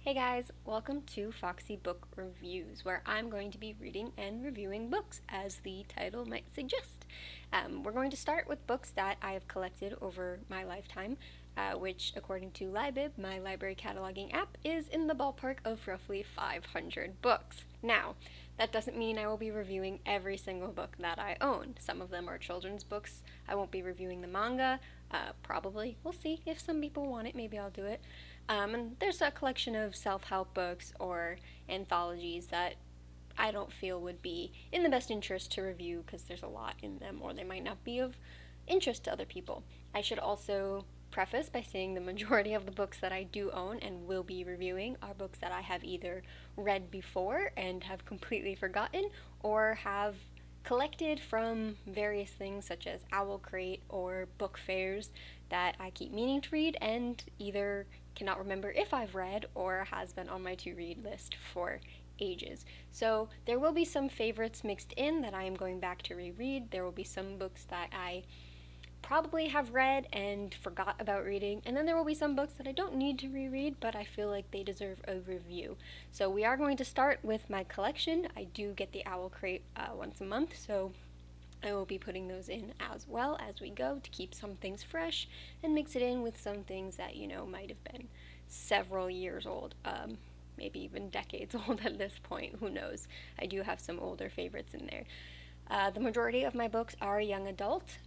Hey guys, welcome to Foxy Book Reviews, where I'm going to be reading and reviewing books, as the title might suggest. We're going to start with books that I have collected over my lifetime, which, according to Libib, my library cataloging app, is in the ballpark of roughly 500 books. Now, that doesn't mean I will be reviewing every single book that I own. Some of them are children's books. I won't be reviewing the manga. Probably. We'll see. If some people want it, maybe I'll do it. And there's a collection of self help books or anthologies that I don't feel would be in the best interest to review because there's a lot in them, or they might not be of interest to other people. I should also preface by saying the majority of the books that I do own and will be reviewing are books that I have either read before and have completely forgotten, or have collected from various things such as Owl Crate or book fairs that I keep meaning to read and either cannot remember if I've read or has been on my to read list for ages. So there will be some favorites mixed in that I am going back to reread. There will be some books that I probably have read and forgot about reading, and then there will be some books that I don't need to reread, but I feel like they deserve a review. So we are going to start with my collection. I do get the Owl Crate once a month, so I will be putting those in as well as we go to keep some things fresh and mix it in with some things that, might have been several years old, maybe even decades old at this point. Who knows? I do have some older favorites in there. The majority of my books are young adult,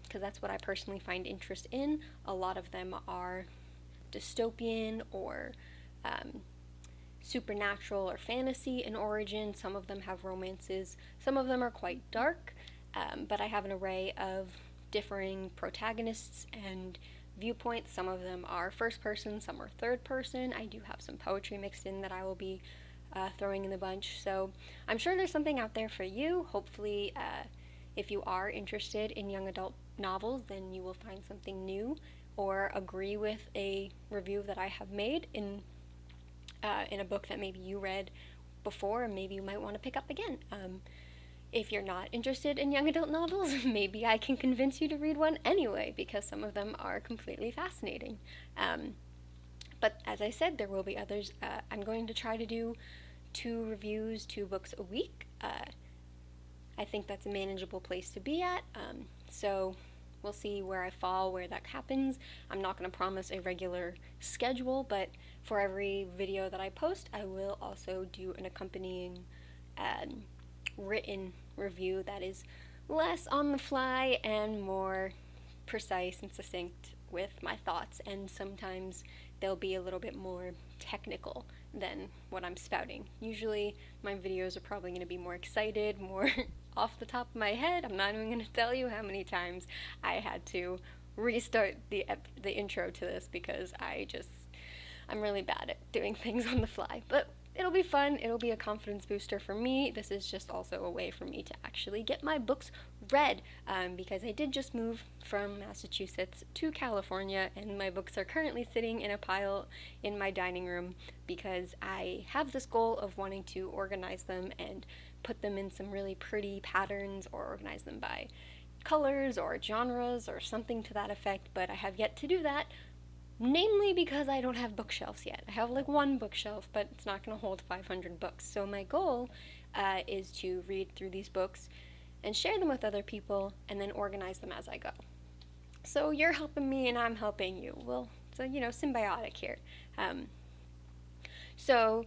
because that's what I personally find interest in. A lot of them are dystopian or supernatural or fantasy in origin. Some of them have romances. Some of them are quite dark, but I have an array of differing protagonists and viewpoints. Some of them are first person, some are third person. I do have some poetry mixed in that I will be throwing in the bunch. So I'm sure there's something out there for you. Hopefully, if you are interested in young adult novels, then you will find something new or agree with a review that I have made in a book that maybe you read before and maybe you might want to pick up again. If you're not interested in young adult novels, maybe I can convince you to read one anyway, because some of them are completely fascinating. But as I said, there will be others. I'm going to try to do 2 books a week. I think that's a manageable place to be at. So we'll see where I fall, where that happens. I'm not going to promise a regular schedule, but for every video that I post, I will also do an accompanying written review that is less on the fly and more precise and succinct with my thoughts, and sometimes they'll be a little bit more technical than what I'm spouting. Usually my videos are probably going to be more excited, more off the top of my head. I'm not even going to tell you how many times I had to restart the intro to this because I'm really bad at doing things on the fly. But it'll be fun. It'll be a confidence booster for me. This is just also a way for me to actually get my books read, because I did just move from Massachusetts to California, and my books are currently sitting in a pile in my dining room because I have this goal of wanting to organize them and put them in some really pretty patterns, or organize them by colors or genres or something to that effect, but I have yet to do that. Namely because I don't have bookshelves yet. I have like 1 bookshelf, but it's not going to hold 500 books. So my goal is to read through these books and share them with other people and then organize them as I go. So you're helping me and I'm helping you. Well, so, symbiotic here. So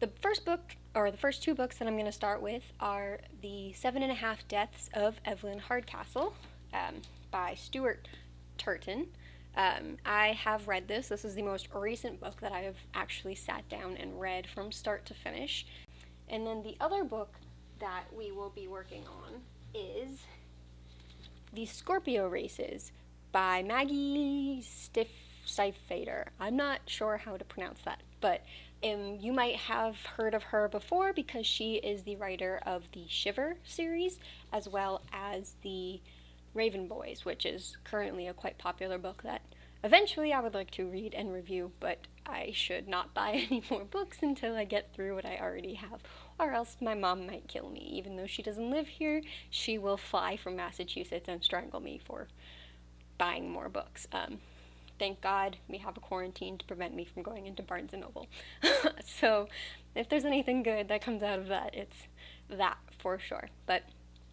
the first book, or the first 2 books that I'm going to start with, are The 7.5 Deaths of Evelyn Hardcastle by Stuart Turton. I have read this. This is the most recent book that I have actually sat down and read from start to finish. And then the other book that we will be working on is The Scorpio Races by Maggie Stiefvater. I'm not sure how to pronounce that, but you might have heard of her before because she is the writer of the Shiver series, as well as the Raven Boys, which is currently a quite popular book that eventually I would like to read and review, but I should not buy any more books until I get through what I already have, or else my mom might kill me. Even though she doesn't live here, she will fly from Massachusetts and strangle me for buying more books. thank God we have a quarantine to prevent me from going into Barnes & Noble. So if there's anything good that comes out of that, it's that for sure. But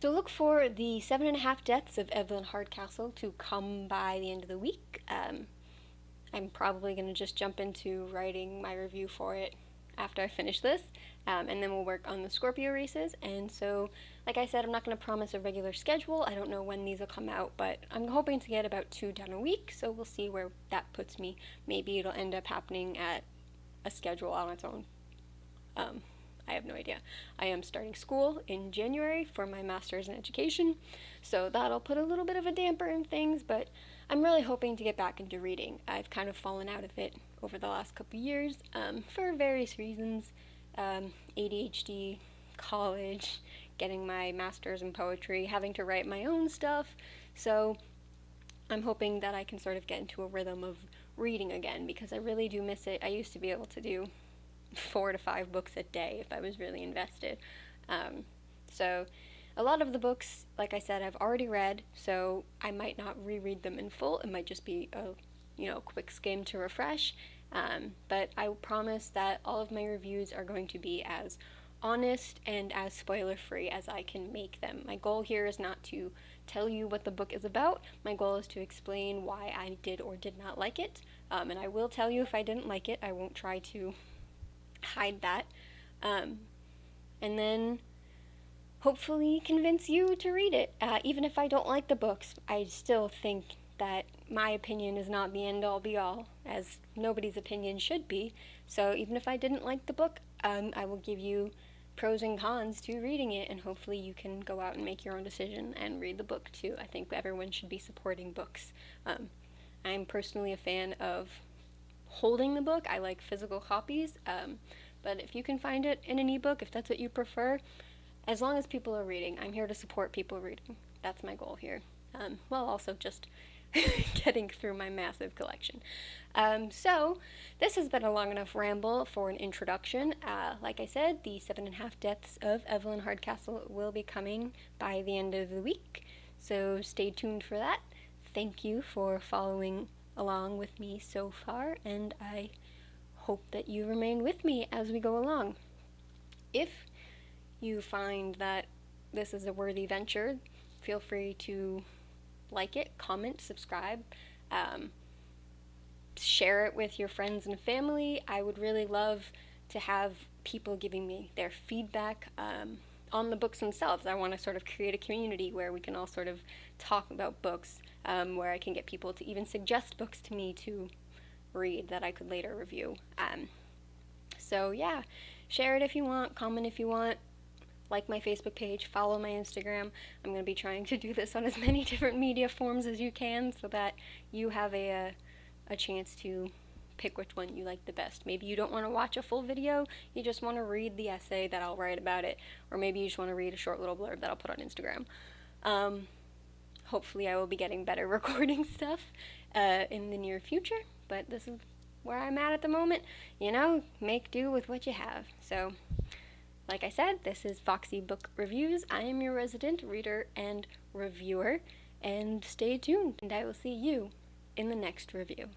so look for the 7.5 Deaths of Evelyn Hardcastle to come by the end of the week. I'm probably going to just jump into writing my review for it after I finish this, and then we'll work on the Scorpio races. And so, like I said, I'm not going to promise a regular schedule. I don't know when these will come out, but I'm hoping to get about 2 done a week, so we'll see where that puts me. Maybe it'll end up happening at a schedule on its own. I have no idea. I am starting school in January for my master's in education, so that'll put a little bit of a damper in things, but I'm really hoping to get back into reading. I've kind of fallen out of it over the last couple years for various reasons. ADHD, college, getting my master's in poetry, having to write my own stuff, so I'm hoping that I can sort of get into a rhythm of reading again, because I really do miss it. I used to be able to do 4 to 5 books a day if I was really invested. So a lot of the books, like I said, I've already read, so I might not reread them in full. It might just be a quick skim to refresh. But I promise that all of my reviews are going to be as honest and as spoiler-free as I can make them. My goal here is not to tell you what the book is about. My goal is to explain why I did or did not like it. And I will tell you if I didn't like it. I won't try to hide that, and then hopefully convince you to read it. Even if I don't like the books, I still think that my opinion is not the end-all be-all, as nobody's opinion should be. So even if I didn't like the book, I will give you pros and cons to reading it, and hopefully you can go out and make your own decision and read the book too. I think everyone should be supporting books. I'm personally a fan of holding the book. I like physical copies, but if you can find it in an ebook, if that's what you prefer, as long as people are reading, I'm here to support people reading. That's my goal here. Well, also just getting through my massive collection. So this has been a long enough ramble for an introduction. Like I said, the 7.5 Deaths of Evelyn Hardcastle will be coming by the end of the week, so stay tuned for that. Thank you for following along with me so far, and I hope that you remain with me as we go along. If you find that this is a worthy venture, feel free to like it, comment, subscribe, share it with your friends and family. I would really love to have people giving me their feedback on the books themselves. I want to sort of create a community where we can all sort of talk about books, where I can get people to even suggest books to me to read that I could later review. So yeah, share it if you want, comment if you want, like my Facebook page, follow my Instagram. I'm going to be trying to do this on as many different media forms as you can so that you have a chance to pick which one you like the best. Maybe you don't want to watch a full video, you just want to read the essay that I'll write about it, or maybe you just want to read a short little blurb that I'll put on Instagram. Hopefully I will be getting better recording stuff in the near future, but this is where I'm at the moment. Make do with what you have. So, like I said, this is Foxy Book Reviews. I am your resident reader and reviewer, and stay tuned, and I will see you in the next review.